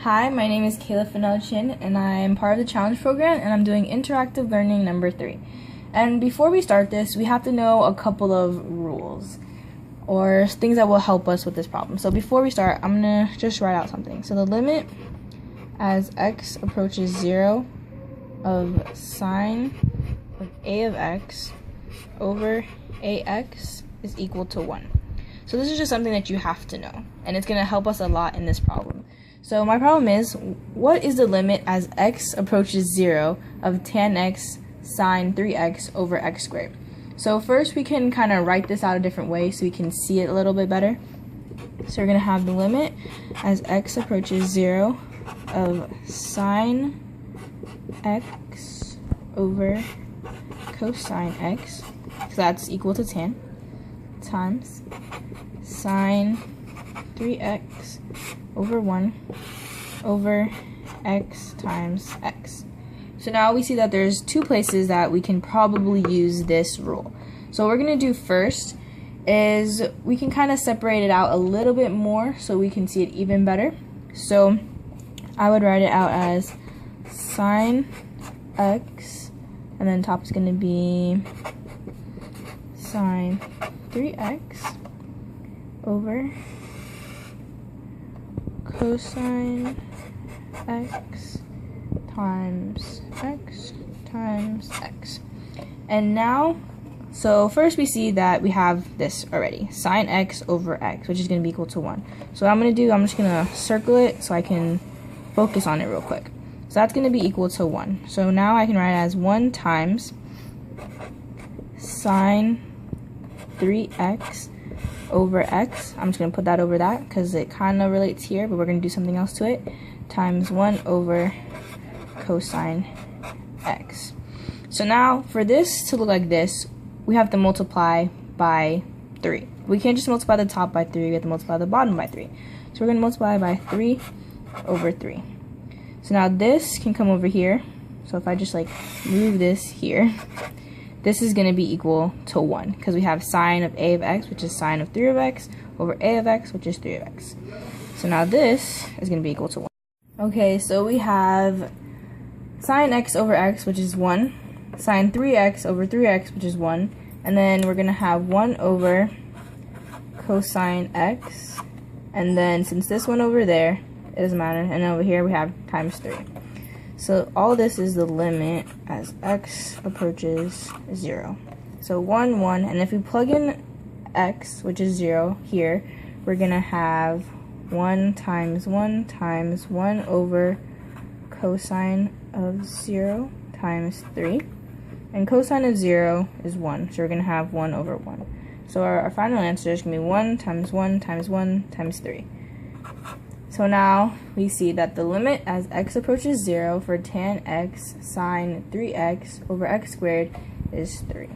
Hi, my name is Kaela Fennell-Chin, and I am part of the challenge program, and I'm doing interactive learning number 3. And before we start this, we have to know a couple of rules or things that will help us with this problem. So before we start, I'm going to just write out something. So the limit as x approaches 0 of sine of a of x over ax is equal to 1. So this is just something that you have to know, and it's going to help us a lot in this problem. So my problem is, what is the limit as x approaches 0 of tan x sine 3x over x squared? So first we can kind of write this out a different way so we can see it a little bit better. So we're going to have the limit as x approaches 0 of sine x over cosine x, so that's equal to tan, times sine 3x over 1 over x times x. So now we see that there's two places that we can probably use this rule. So what we're going to do first is we can kind of separate it out a little bit more so we can see it even better. So I would write it out as sine x, and then top is going to be sine 3x over cosine x times x. And now, so first we see that we have this already, sine x over x, which is going to be equal to 1. So what I'm going to do, I'm just going to circle it so I can focus on it real quick. So that's going to be equal to 1. So now I can write it as 1 times sine 3x over x. I'm just going to put that over that because it kind of relates here, but we're going to do something else to it, times 1 over cosine x. So now for this to look like this, we have to multiply by 3. We can't just multiply the top by 3, we have to multiply the bottom by 3. So we're going to multiply by 3 over 3. So now this can come over here. So if I just like move this here, this is going to be equal to 1 because we have sine of a of x, which is sine of 3 of x, over a of x, which is 3 of x. So now this is going to be equal to 1. Okay, so we have sine x over x, which is 1, sine 3x over 3x, which is 1, and then we're going to have 1 over cosine x, and then since this one over there, it doesn't matter, and over here we have times 3. So all this is the limit as x approaches 0. So 1, 1, and if we plug in x, which is 0, here, we're going to have 1 times 1 over cosine of 0 times 3. And cosine of 0 is 1, so we're going to have 1 over 1. So our final answer is going to be 1 times 1 times 1 times 3. So now we see that the limit as x approaches 0 for tan x sine 3x over x squared is 3.